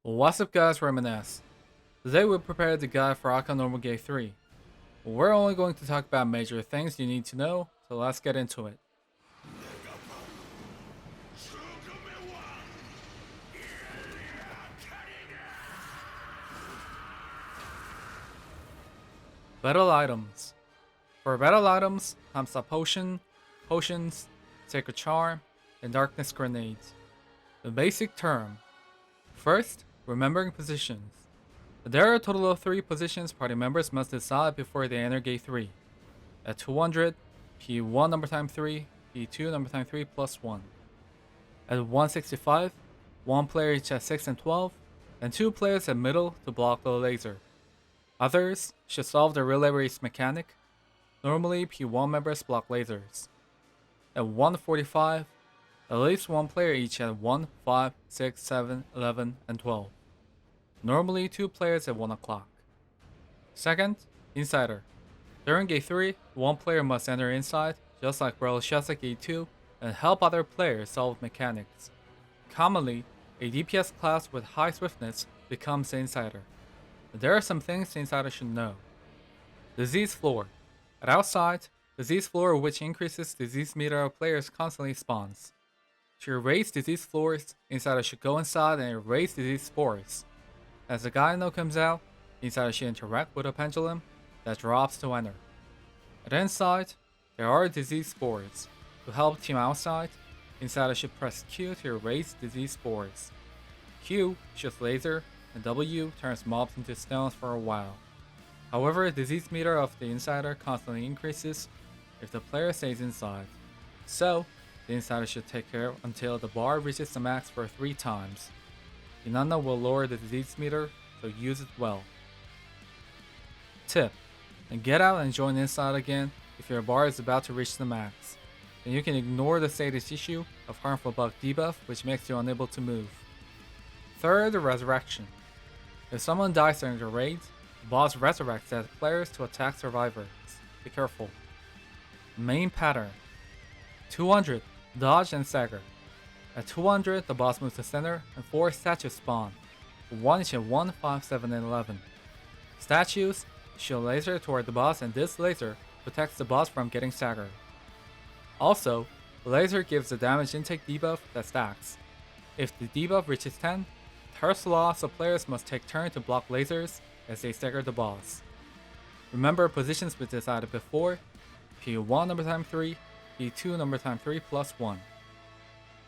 What's up guys, Reminisce. Today we prepared the guide for Akkan Normal Game 3. We're only going to talk about major things you need to know, so let's get into it. Battle items. For battle items, comes a potion, potions, sacred charm, and darkness grenades. The basic term. First, remembering positions. There are a total of 3 positions party members must decide before they enter Gate 3. At 200, P1 number time 3, P2 number time 3 plus 1. At 165, 1 player each at 6 and 12, and 2 players at middle to block the laser. Others should solve the relay race mechanic. Normally, P1 members block lasers. At 145, at least 1 player each at 1, 5, 6, 7, 11, and 12. Normally 2 players at 1 o'clock. Second, Insider. During Gate 3, 1 player must enter inside, just like Barrel-Shots at Gate 2, and help other players solve mechanics. Commonly, a DPS class with high swiftness becomes the Insider. There are some things the Insider should know. Disease Floor. At outside, Disease Floor, which increases disease meter of players, constantly spawns. To erase disease floors, Insider should go inside and erase disease spores. As the Gyno comes out, Insider should interact with a pendulum that drops to enter. At inside, there are disease spores. To help team outside, Insider should press Q to erase disease spores. Q shoots laser, and W turns mobs into stones for a while. However, the disease meter of the Insider constantly increases if the player stays inside. So, the Insider should take care until the bar reaches the max for 3 times. Inanna will lower the disease meter, so use it well. Tip: and get out and join inside again if your bar is about to reach the max. Then you can ignore the status issue of harmful bug debuff, which makes you unable to move. Third, Resurrection. If someone dies during the raid, the boss resurrects dead players to attack survivors. Be careful. Main pattern. 200, Dodge and Stagger. At 200, the boss moves to center and 4 statues spawn. 1 each at 1, 5, 7, and 11. Statues shoot a laser toward the boss, and this laser protects the boss from getting staggered. Also, the laser gives the damage intake debuff that stacks. If the debuff reaches 10, Turf's Law, so players must take turn to block lasers as they stagger the boss. Remember positions we decided before: P1 number time 3, P2 number time 3 plus 1.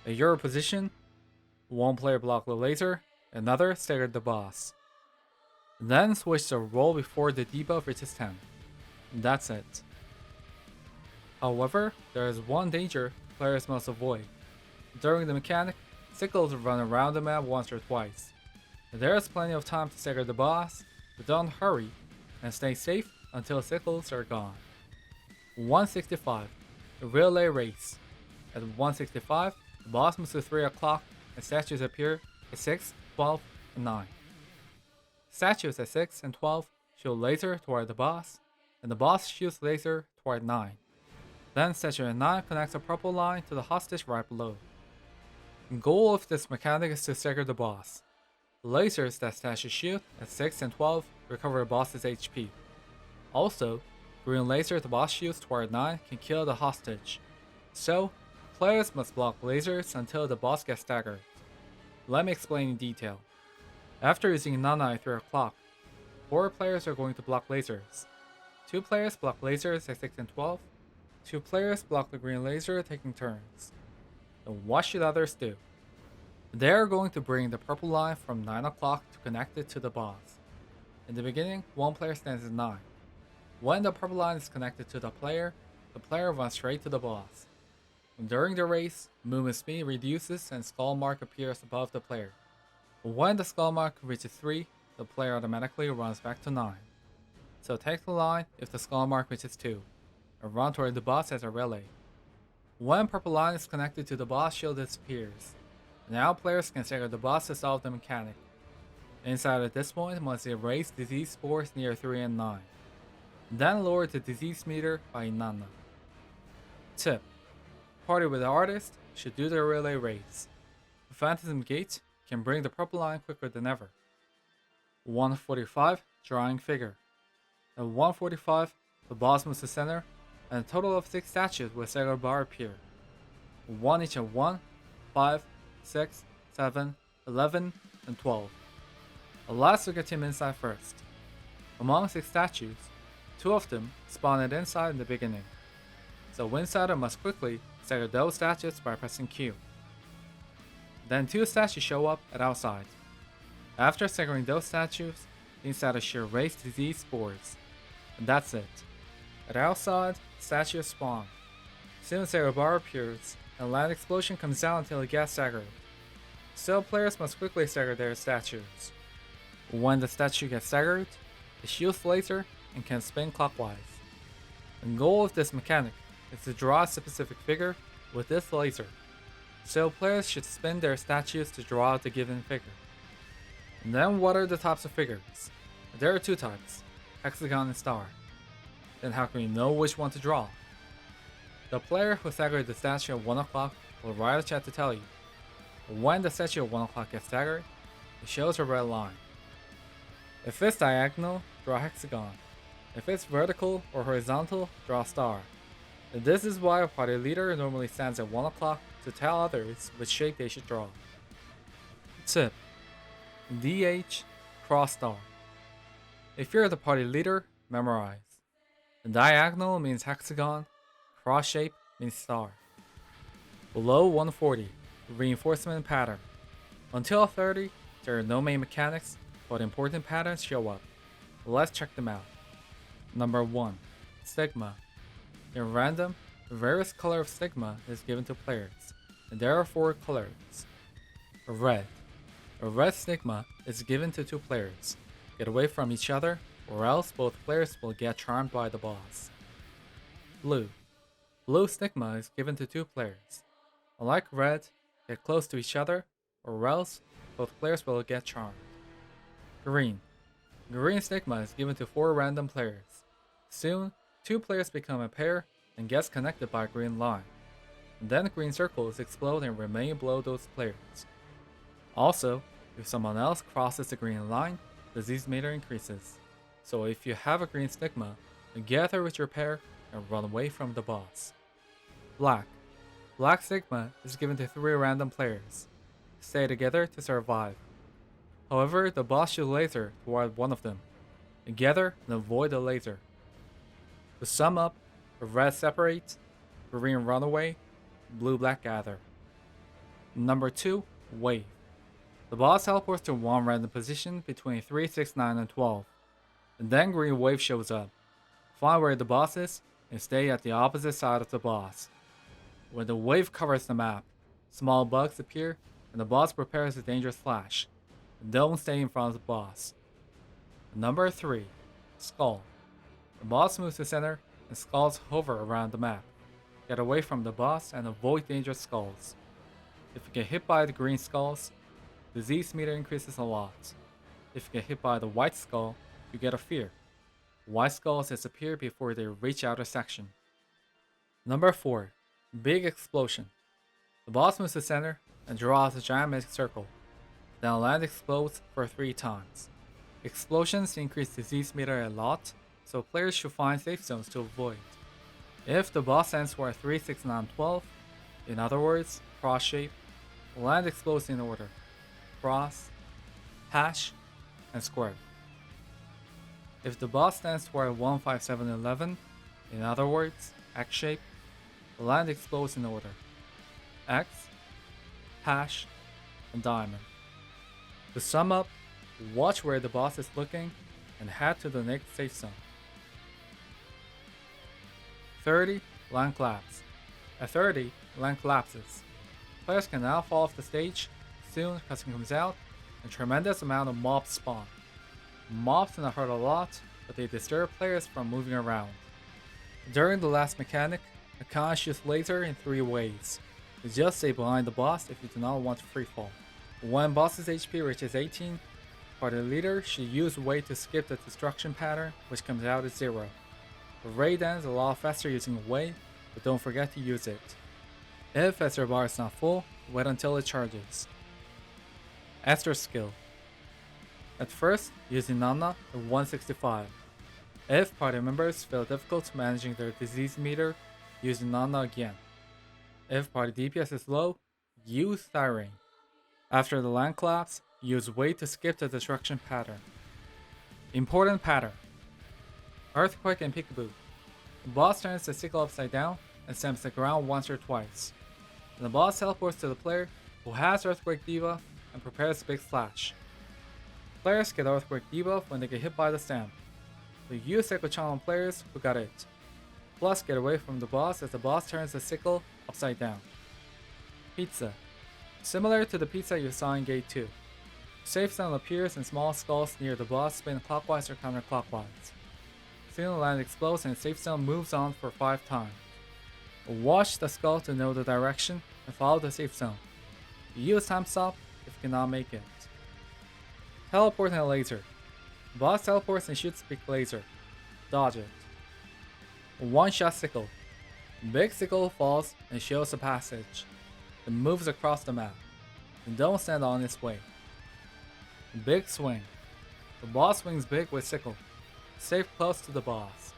At your position, 1 player block the laser, another staggered the boss. Then switch to roll before the debuff reaches 10. That's it. However, there is one danger players must avoid. During the mechanic, sickles run around the map once or twice. There is plenty of time to stagger the boss, but don't hurry and stay safe until sickles are gone. 165. The relay race. At 165, the boss moves to 3 o'clock and statues appear at 6, 12, and 9. Statues at 6 and 12 shoot laser toward the boss, and the boss shoots laser toward 9. Then statue at 9 connects a purple line to the hostage right below. The goal of this mechanic is to stagger the boss. The lasers that statues shoot at 6 and 12 recover the boss's HP. Also, green laser the boss shoots toward 9 can kill the hostage. So, players must block lasers until the boss gets staggered. Let me explain in detail. After using Nana at 3 o'clock, 4 players are going to block lasers. 2 players block lasers at 6 and 12. 2 players block the green laser, taking turns. And what should others do? They are going to bring the purple line from 9 o'clock to connect it to the boss. In the beginning, 1 player stands at 9. When the purple line is connected to the player runs straight to the boss. During the race, movement speed reduces and skull mark appears above the player. When the skull mark reaches 3, the player automatically runs back to 9. So take the line if the skull mark reaches 2, and run toward the boss as a relay. When purple line is connected to the boss, shield disappears. Now players can stagger the boss to solve the mechanic. Inside at this point must erase disease spores near 3 and 9. Then lower the disease meter by Inanna. Tip: party with the artist should do the relay race. For Phantasm Gate, can bring the purple line quicker than ever. 145, drawing figure. At 145, the boss moves to center, and a total of 6 statues with stagger bar appear. 1 each of 1, 5, 6, 7, 11, and 12. Let's look at Team Inside first. Among 6 statues, 2 of them spawn at inside in the beginning, so Insider must quickly stagger those statues by pressing Q. Then 2 statues show up at outside. After staggering those statues, the Insider should raise disease spores, and that's it. At outside, statues spawn. Soon stagger bar appears, and land explosion comes down until it gets staggered. So players must quickly stagger their statues. When the statue gets staggered, it shoots laser and can spin clockwise. The goal of this mechanic is to draw a specific figure with this laser, so players should spin their statues to draw out the given figure. And then what are the types of figures? There are 2 types, hexagon and star. Then how can you know which one to draw? The player who staggered the statue at 1 o'clock will write a chat to tell you. When the statue at 1 o'clock gets staggered, it shows a red line. If it's diagonal, draw hexagon. If it's vertical or horizontal, draw star. And this is why a party leader normally stands at 1 o'clock to tell others which shape they should draw. Tip: DH, cross star. If you're the party leader, memorize. The diagonal means hexagon, cross shape means star. Below 140, reinforcement pattern. Until 30, there are no main mechanics, but important patterns show up. Let's check them out. Number 1. Stigma. In random, various color of stigma is given to players, and there are 4 colors. Red. A red stigma is given to 2 players. Get away from each other, or else both players will get charmed by the boss. Blue. Blue stigma is given to 2 players. Unlike red, get close to each other, or else both players will get charmed. Green. Green stigma is given to 4 random players. Soon, 2 players become a pair and gets connected by a green line. And then green circles explode and remain below those players. Also, if someone else crosses the green line, the disease meter increases. So if you have a green stigma, gather with your pair and run away from the boss. Black. Black stigma is given to 3 random players. Stay together to survive. However, the boss shoots laser toward one of them. Gather and avoid the laser. To sum up, red separate, green run away, blue black gather. Number 2, wave. The boss teleports to one random position between 3, 6, 9, and 12. And then green wave shows up. Find where the boss is and stay at the opposite side of the boss. When the wave covers the map, small bugs appear and the boss prepares a dangerous flash. Don't stay in front of the boss. Number 3, skull. The boss moves to center and skulls hover around the map. Get away from the boss and avoid dangerous skulls. If you get hit by the green skulls, disease meter increases a lot. If you get hit by the white skull, you get a fear. White skulls disappear before they reach outer section. Number 4, big explosion. The boss moves to center and draws a giant magic circle. Then land explodes for 3 times. Explosions increase disease meter a lot, so players should find safe zones to avoid. If the boss ends for 3, 6, 9, 12, in other words, cross shape, land explodes in order: cross, hash, and square. If the boss stands toward 1, 5, 7, 11, in other words, X shape, land explodes in order: X, hash, and diamond. To sum up, watch where the boss is looking and head to the next safe zone. 30, land collapse. At 30, land collapses. Players can now fall off the stage, soon cutscene comes out, and tremendous amount of mobs spawn. Mobs do not hurt a lot, but they disturb players from moving around. During the last mechanic, Akkan shoots laser in 3 ways. You just stay behind the boss if you do not want to freefall. When boss's HP reaches 18, party leader should use Way to skip the destruction pattern, which comes out as 0. The raid ends a lot faster using Way, but don't forget to use it. If Esther bar is not full, wait until it charges. Esther's skill. At first, using Nana at 165. If party members feel difficult managing their disease meter, use Nana again. If party DPS is low, use Thyrane. After the land collapse, use Wait to skip the destruction pattern. Important pattern. Earthquake and Peekaboo. The boss turns the sickle upside down and stamps the ground once or twice. Then the boss teleports to the player who has Earthquake debuff and prepares a big splash. Players get Earthquake debuff when they get hit by the stamp. So use sickle channel on players who got it. Plus get away from the boss as the boss turns the sickle upside down. Pizza. Similar to the pizza you saw in Gate 2. Safe zone appears in small skulls near the boss, spin clockwise or counterclockwise. Soon the land explodes and the safe zone moves on for 5 times. Watch the skull to know the direction and follow the safe zone. Use time stop if you cannot make it. Teleport and a laser. The boss teleports and shoots big laser. Dodge it. One shot sickle. Big sickle falls and shows a passage. It moves across the map. And don't stand on its way. Big swing. The boss swings big with sickle. Safe close to the boss.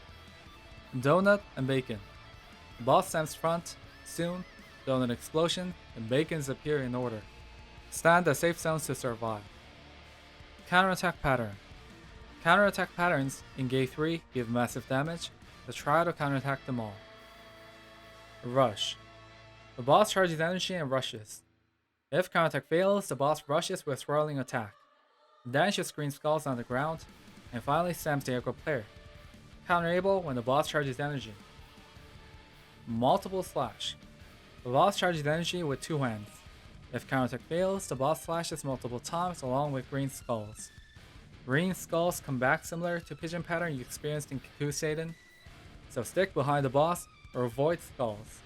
Donut and bacon. The boss stands front. Soon, donut explosion and bacons appear in order. Stand the safe zones to survive. Counterattack pattern. Counterattack patterns in Gate 3 give massive damage, so try to counterattack them all. Rush. The boss charges energy and rushes. If counterattack fails, the boss rushes with swirling attack. Then she screams skulls on the ground, and finally stamps the aggro player. Counterable when the boss charges energy. Multiple slash. The boss charges energy with 2 hands. If counterattack fails, the boss slashes multiple times along with green skulls. Green skulls come back similar to pigeon pattern you experienced in Kakuseiden, so stick behind the boss or avoid skulls.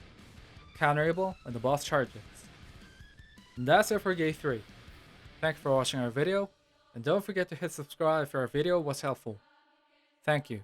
Counterable when the boss charges. And that's it for Gate 3. Thanks for watching our video, and don't forget to hit subscribe if our video was helpful. Thank you.